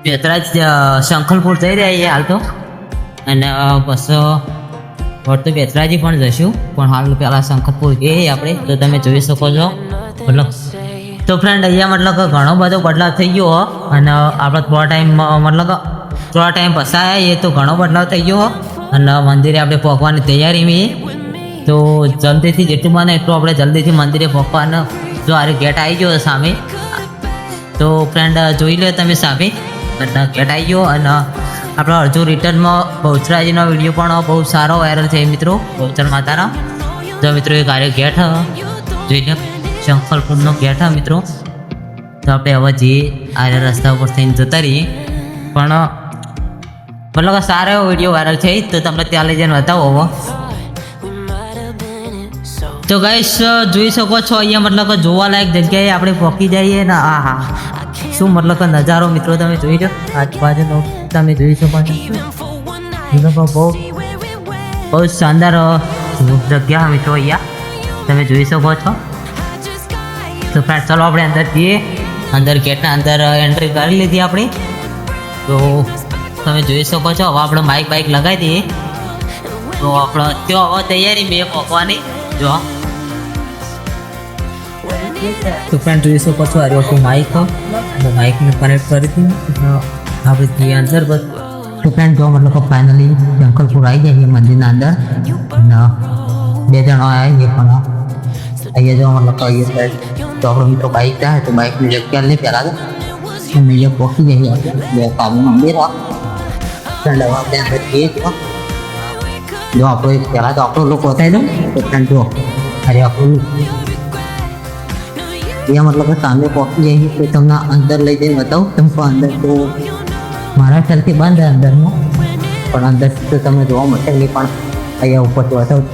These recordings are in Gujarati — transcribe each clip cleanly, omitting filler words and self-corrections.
બેતરાજ શંખલપુર જઈ રહ્યા છીએ હાલ તો, અને પછી વળ તો બેતરાજી પણ જશું, પણ હાલ પહેલાં શંખલપુર જઈએ આપણે. તો તમે જોઈ શકો છો મતલબ. તો ફ્રેન્ડ અહીંયા મતલબ કે ઘણો બધો બદલાવ થઈ ગયો હો, અને આપણે થોડા ટાઈમ પસાયા એ તો ઘણો બદલાવ થઈ ગયો હો. અને મંદિરે આપણે પહોંચવાની તૈયારી તો જલ્દીથી જેટલું બને એટલું આપણે જલ્દીથી મંદિરે પહોંચવાનું. જો આ ગેટ આવી ગયો સામે, તો ફ્રેન્ડ જોઈ લો તમે સામે ગેટ આવી ગયો. અને આપણે અડધું રિટર્નમાં બહુચરાજીનો વિડીયો પણ બહુ સારો વાયરલ છે મિત્રો, બહુચર માતાનો. તો મિત્રો એ કાર્ય ગેટ જોઈ લો, શંખલપુરનો ગેટ મિત્રો. તો આપણે હવે જઈએ આ રસ્તા ઉપર થઈને જતા રહીએ, પણ મતલબ સારો એવો વિડીયો વાયરલ છે, તો તમને ત્યાં લઈ જઈને બતાવો હવે. તો ગાઈસ જોઈ શકો છો અહીંયા મતલબ કે જોવાલાયક જગ્યાએ આપણે પહોંચી જઈએ ને. આ હા શું મતલબ કે નજારો મિત્રો તમે જોઈ લો, આજુબાજુનો તમે જોઈ શકો છો. બહુ શાનદાર જગ્યા મિત્રો અહીંયા તમે જોઈ શકો છો. તો ફ્રેન્ડ ચાલો આપણે અંદર જઈએ. અંદર ગેટના અંદર એન્ટ્રી કરી લીધી આપણે. તો તમે જોઈ શકો છો હવે આપણે બાઇક લગાવી દઈએ. તો આપણે ત્યાં હવે તૈયારી બે પહોંચવાની. જો તો ફ્રેન્ડ જોઈ શકો છો આ રહ્યો માઇકને કનેક્ટ કરી હતી આપણે જઈએ અંદર. બસ તો ફ્રેન્ડ જો મતલબ ફાઇનલી શંખલપુર આવી જાય છે મંદિરના અંદર. અને બે જણા આવીએ પણ અહીંયા જો મતલબ અહીંયા સાઈડ તો આપણો મિત્રો બાઇક જાય તો બાઇકની જગ્યા લઈ પહેલાં તો અહીંયા પહોંચી જઈએ આપણે બે કાબુ મંદિર. ફ્રેન્ડ હવે આપણે અંદર જઈએ છીએ. જો આપણે પહેલાં તો આપણો લુક બતાવી દઉં. તો ફ્રેન્ડ જો અરે આપણું લુક અહીંયા મતલબ સામે પહોંચી જઈએ તો તમને અંદર લઈ જઈને બતાવું. તમે અંદર તો મારા ખ્યાલથી બંધ છે અંદરનો, પણ અંદર તો તમે જોવા મળશે નહીં, પણ અહીંયા ઉપરથી બતાવું.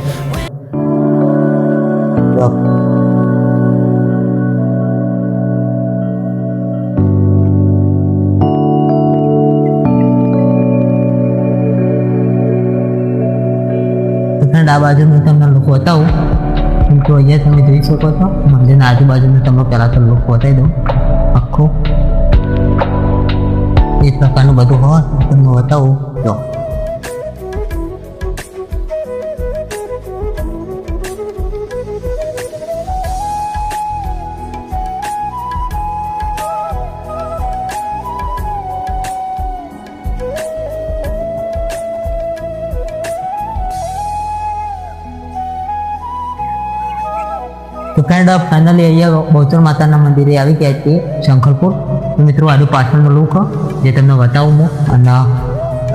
આ બાજુ હું તમને લુક બતાવું. તો અહીંયા તમે જોઈ શકો છો મંદિરના આજુબાજુનું તમને પહેલાં તો લુક બતાવી દઉં આખું. એ પ્રકારનું બધું હોય તમને બતાવું. જો તો ફ્રેન્ડ ફાઇનલી અહીંયા બહુચર માતાના મંદિરે આવી ગયા છીએ શંખલપુર. તો મિત્રો આજુ પાછળનો લુક જે તમને બતાવું હું, અને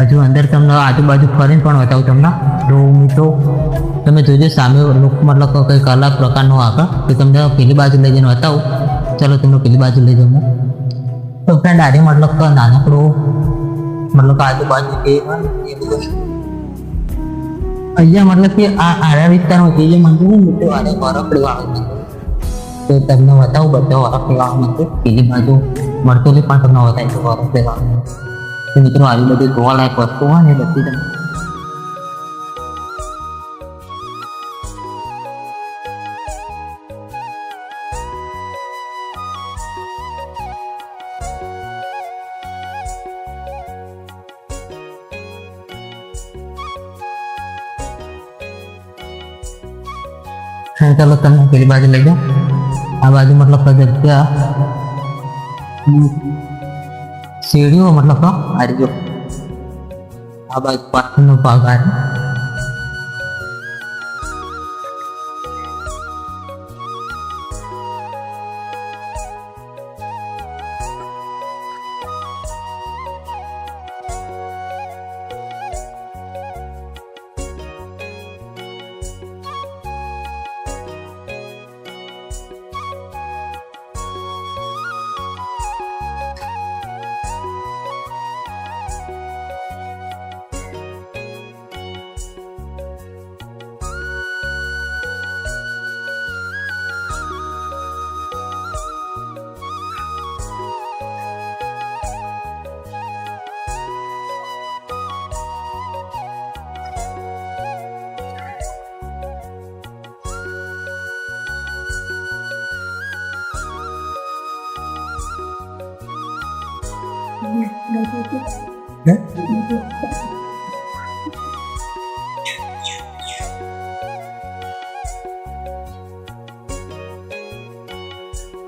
હજુ અંદર તમને આજુબાજુ ફરીને પણ બતાવું તમને. તો મિત્રો તમે જોજો સામે લુક મતલબ કંઈક અલગ પ્રકારનો આગળ. તો તમને પેલી બાજુ લઈ જઈને બતાવું. ચાલો તમને પેલી બાજુ લઈ જાઉં. તો ફ્રેન્ડ આજે મતલબ નાનકડું મતલબ આજુબાજુ જે અહીંયા મતલબ કે આ આરા વિસ્તારમાં જે મંદિર ને મિત્રો આને વરખડી વાળું મંદિર. તો તમને બતાવું બધા વરખડી વાળું મંદિર. પેલી બાજુ મળતોલી પણ તમને બતાવી દઉં વરખડી વાળું. તો મિત્રો આવી બધી જોવાલાયક વસ્તુ હોય ને બધી તમને ચાલો તમને પેલી બાજુ લઈ જાઓ. આ બાજુ મતલબ જગ્યા સીડીઓ મતલબ આ રહ્યો. આ બાજુ પાછળનો ભાગ આ Yeah. હે?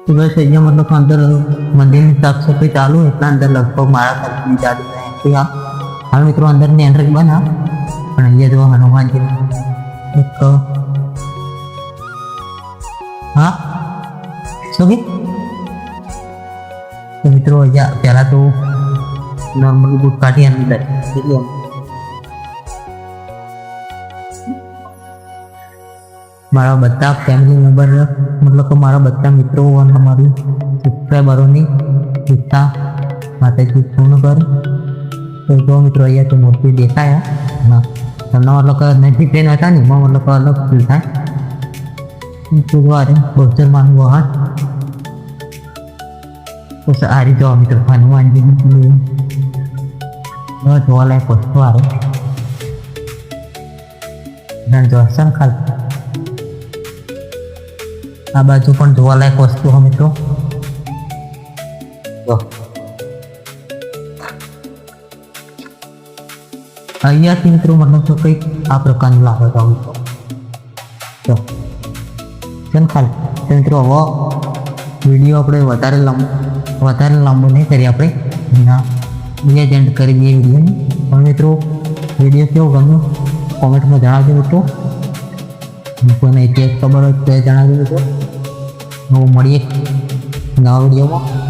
તો બસ અહીંયા મતલબ અંદર મંદિરની સાફ સફાઈ ચાલુ એટલા અંદર લગભગ મારા ખર્ચની ચાલુ થાય હાલ મિત્રો અંદરની એન્ટ્રી બના પણ અહીંયા જો હનુમાનજી એક હા શું કે તો મિત્રો અહીંયા પહેલાં તો નોર્મલ બુટ કાઢી અંદર એટલે મારા બધા ફેમિલી મેમ્બર મતલબ કે મારા બધા મિત્રો અને મારી સબસ્ક્રાઈબરોની ઈચ્છા માતાજી પૂર્ણ કરે તો જો મિત્રો અહીંયા તો મૂર્તિ દેખાયા હા તમને મતલબ કે નજીક ટ્રેન હતા ને એમાં મતલબ કે અલગ ફીલ થાય ગુરુવારે બહુચર માનું વહાણ તો સારી જો મિત્રો હનુમાનજી જોવાલાયક વસ્તુ આવે દર્શન ખાલી આ બાજુ પણ જોવાલાયક વસ્તુ હોય મિત્રો જો અહીંયાથી મિત્રો મતલબ તો કંઈક આ પ્રકારનું લાગે તો મિત્રો જો ચલ ખાલી તો મિત્રો હવે વિડીયો આપણે વધારે લાંબો નહીં કરીએ આપણે ના બીજા એન્ડ કરી દઈએ વિડીયોને પણ મિત્રો વિડીયો કેવો ગમ્યો કોમેન્ટમાં જણાવજો મિત્રો કોઈને ઇતિહાસ ખબર હોય તો જણાવજો મિત્રો મળીએ નવા વિડીયોમાં